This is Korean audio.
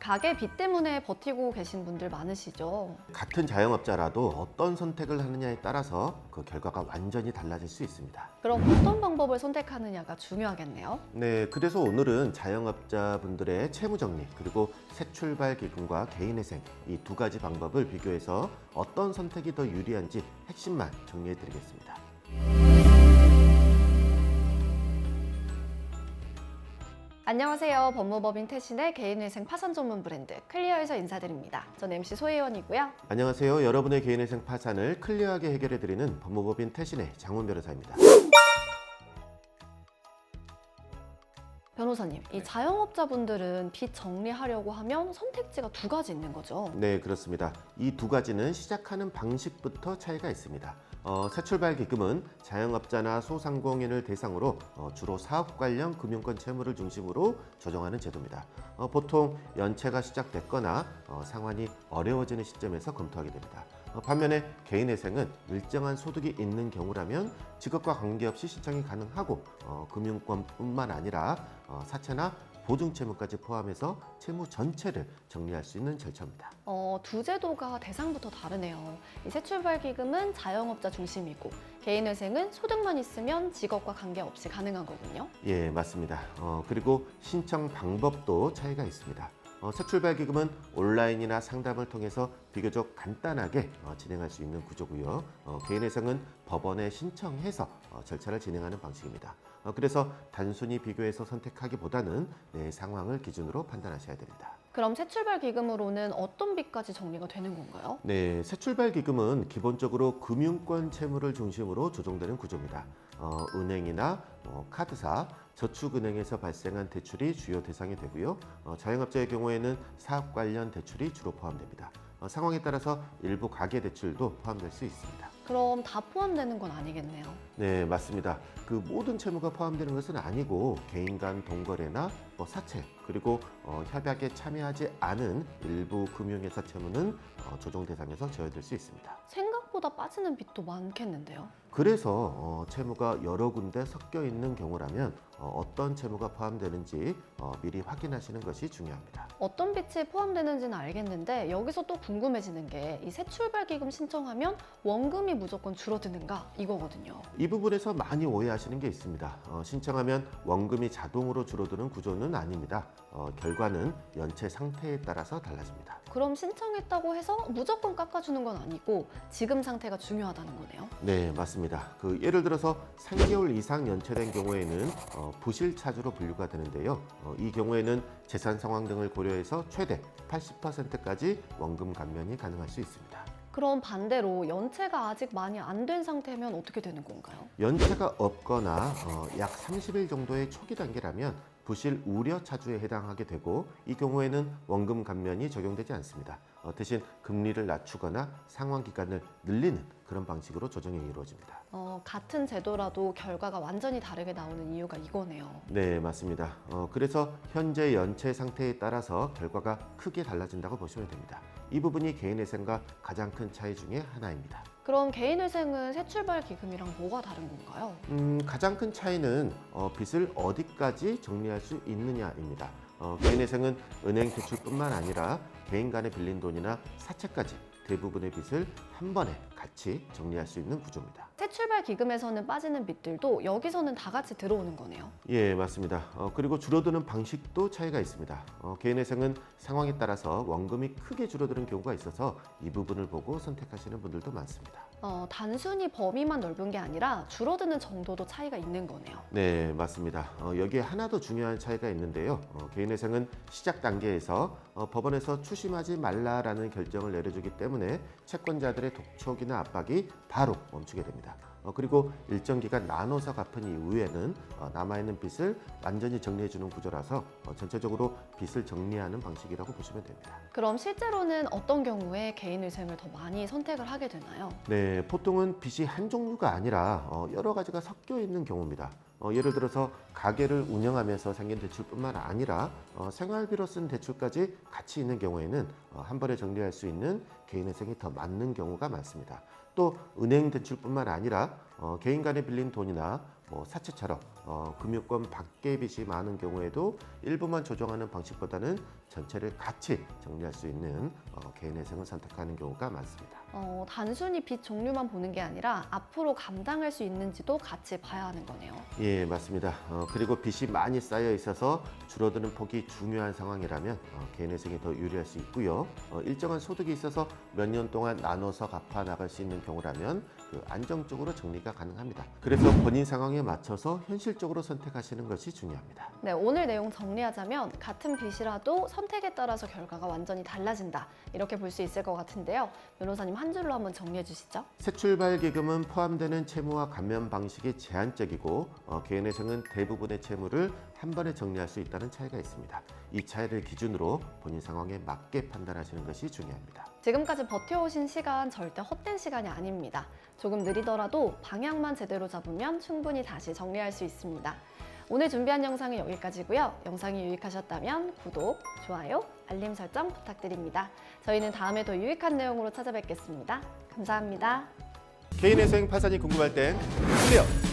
가계 빚 때문에 버티고 계신 분들 많으시죠? 같은 자영업자라도 어떤 선택을 하느냐에 따라서 그 결과가 완전히 달라질 수 있습니다. 그럼 어떤 방법을 선택하느냐가 중요하겠네요. 네, 그래서 오늘은 자영업자분들의 채무정리 그리고 새 출발 기금과 개인회생 이 두 가지 방법을 비교해서 어떤 선택이 더 유리한지 핵심만 정리해 드리겠습니다. 안녕하세요. 법무법인 태신의 개인회생 파산 전문 브랜드 클리어에서 인사드립니다. 전 MC 소혜원이고요. 안녕하세요. 여러분의 개인회생 파산을 클리어하게 해결해 드리는 법무법인 태신의 장훈 변호사입니다. 변호사님, 이 자영업자분들은 빚 정리하려고 하면 선택지가 두 가지 있는 거죠? 네, 그렇습니다. 이 두 가지는 시작하는 방식부터 차이가 있습니다. 새 출발 기금은 자영업자나 소상공인을 대상으로 주로 사업 관련 금융권 채무를 중심으로 조정하는 제도입니다. 보통 연체가 시작됐거나 상환이 어려워지는 시점에서 검토하게 됩니다. 반면에 개인회생은 일정한 소득이 있는 경우라면 직업과 관계없이 신청이 가능하고 금융권뿐만 아니라 사채나 보증채무까지 포함해서 채무 전체를 정리할 수 있는 절차입니다. 두 제도가 대상부터 다르네요. 이 새출발기금은 자영업자 중심이고 개인회생은 소득만 있으면 직업과 관계없이 가능한 거군요. 예, 맞습니다. 그리고 신청 방법도 차이가 있습니다. 새출발기금은 온라인이나 상담을 통해서 비교적 간단하게 진행할 수 있는 구조고요. 개인회생은 법원에 신청해서 절차를 진행하는 방식입니다. 그래서 단순히 비교해서 선택하기보다는 내 상황을 기준으로 판단하셔야 됩니다. 그럼 새출발기금으로는 어떤 빚까지 정리가 되는 건가요? 네, 새출발기금은 기본적으로 금융권 채무를 중심으로 조정되는 구조입니다. 은행이나 카드사, 저축은행에서 발생한 대출이 주요 대상이 되고요. 자영업자의 경우에는 사업 관련 대출이 주로 포함됩니다. 상황에 따라서 일부 가계 대출도 포함될 수 있습니다. 그럼 다 포함되는 건 아니겠네요. 네, 맞습니다. 그 모든 채무가 포함되는 것은 아니고 개인 간 동거래나 사채 그리고 협약에 참여하지 않은 일부 금융회사 채무는 조정 대상에서 제외될 수 있습니다. 생각보다 빠지는 빚도 많겠는데요. 그래서 채무가 여러 군데 섞여 있는 경우라면 어떤 채무가 포함되는지 미리 확인하시는 것이 중요합니다. 어떤 빚이 포함되는지는 알겠는데 여기서 또 궁금해지는 게 이 새출발기금 신청하면 원금이 무조건 줄어드는가 이거거든요. 이 부분에서 많이 오해하시는 게 있습니다. 신청하면 원금이 자동으로 줄어드는 구조는 아닙니다. 결과는 연체 상태에 따라서 달라집니다. 그럼 신청했다고 해서 무조건 깎아주는 건 아니고 지금 상태가 중요하다는 거네요. 네, 맞습니다. 예를 들어서 3개월 이상 연체된 경우에는 부실 차주로 분류가 되는데요. 이 경우에는 재산 상황 등을 고려해서 최대 80%까지 원금 감면이 가능할 수 있습니다. 그럼 반대로 연체가 아직 많이 안 된 상태면 어떻게 되는 건가요? 연체가 없거나 약 30일 정도의 초기 단계라면 부실 우려 차주에 해당하게 되고 이 경우에는 원금 감면이 적용되지 않습니다. 대신 금리를 낮추거나 상환 기간을 늘리는 그런 방식으로 조정이 이루어집니다. 같은 제도라도 결과가 완전히 다르게 나오는 이유가 이거네요. 네, 맞습니다. 그래서 현재 연체 상태에 따라서 결과가 크게 달라진다고 보시면 됩니다. 이 부분이 개인회생과 가장 큰 차이 중에 하나입니다. 그럼 개인회생은 새출발기금이랑 뭐가 다른 건가요? 가장 큰 차이는 빚을 어디까지 정리할 수 있느냐입니다. 개인회생은 은행 대출뿐만 아니라 개인 간에 빌린 돈이나 사채까지 대부분의 빚을 한 번에 같이 정리할 수 있는 구조입니다. 새출발기금에서는 빠지는 빚들도 여기서는 다 같이 들어오는 거네요. 예, 맞습니다. 그리고 줄어드는 방식도 차이가 있습니다. 개인회생은 상황에 따라서 원금이 크게 줄어드는 경우가 있어서 이 부분을 보고 선택하시는 분들도 많습니다. 단순히 범위만 넓은 게 아니라 줄어드는 정도도 차이가 있는 거네요. 네, 맞습니다. 여기에 하나 더 중요한 차이가 있는데요. 개인회생은 시작 단계에서 법원에서 추심하지 말라라는 결정을 내려주기 때문에 채권자들의 독촉이나 압박이 바로 멈추게 됩니다. 그리고 일정 기간 나눠서 갚은 이후에는 남아있는 빚을 완전히 정리해주는 구조라서 전체적으로 빚을 정리하는 방식이라고 보시면 됩니다. 그럼 실제로는 어떤 경우에 개인회생을 더 많이 선택을 하게 되나요? 네, 보통은 빚이 한 종류가 아니라 여러 가지가 섞여 있는 경우입니다. 예를 들어서 가게를 운영하면서 생긴 대출뿐만 아니라 생활비로 쓴 대출까지 같이 있는 경우에는 한 번에 정리할 수 있는 개인회생이 더 맞는 경우가 많습니다. 또 은행 대출뿐만 아니라 개인 간에 빌린 돈이나 사채처럼 금융권 밖의 빚이 많은 경우에도 일부만 조정하는 방식보다는 전체를 같이 정리할 수 있는 개인회생을 선택하는 경우가 많습니다. 단순히 빚 종류만 보는 게 아니라 앞으로 감당할 수 있는지도 같이 봐야 하는 거네요. 예, 맞습니다. 그리고 빚이 많이 쌓여 있어서 줄어드는 폭이 중요한 상황이라면 개인회생이 더 유리할 수 있고요. 일정한 소득이 있어서 몇 년 동안 나눠서 갚아 나갈 수 있는 경우라면 안정적으로 정리가 가능합니다. 그래서 본인 상황에 맞춰서 현실적으로 선택하시는 것이 중요합니다. 네, 오늘 내용 정리하자면 같은 빚이라도 선택에 따라서 결과가 완전히 달라진다. 이렇게 볼 수 있을 것 같은데요. 변호사님 한 줄로 한번 정리해 주시죠. 새출발기금은 포함되는 채무와 감면 방식이 제한적이고 개인회생은 대부분의 채무를 한 번에 정리할 수 있다는 차이가 있습니다. 이 차이를 기준으로 본인 상황에 맞게 판단하시는 것이 중요합니다. 지금까지 버텨오신 시간 절대 헛된 시간이 아닙니다. 조금 느리더라도 방향만 제대로 잡으면 충분히 다시 정리할 수 있습니다. 오늘 준비한 영상은 여기까지고요. 영상이 유익하셨다면 구독, 좋아요, 알림 설정 부탁드립니다. 저희는 다음에 더 유익한 내용으로 찾아뵙겠습니다. 감사합니다. 개인회생 파산이 궁금할 땐 클리어!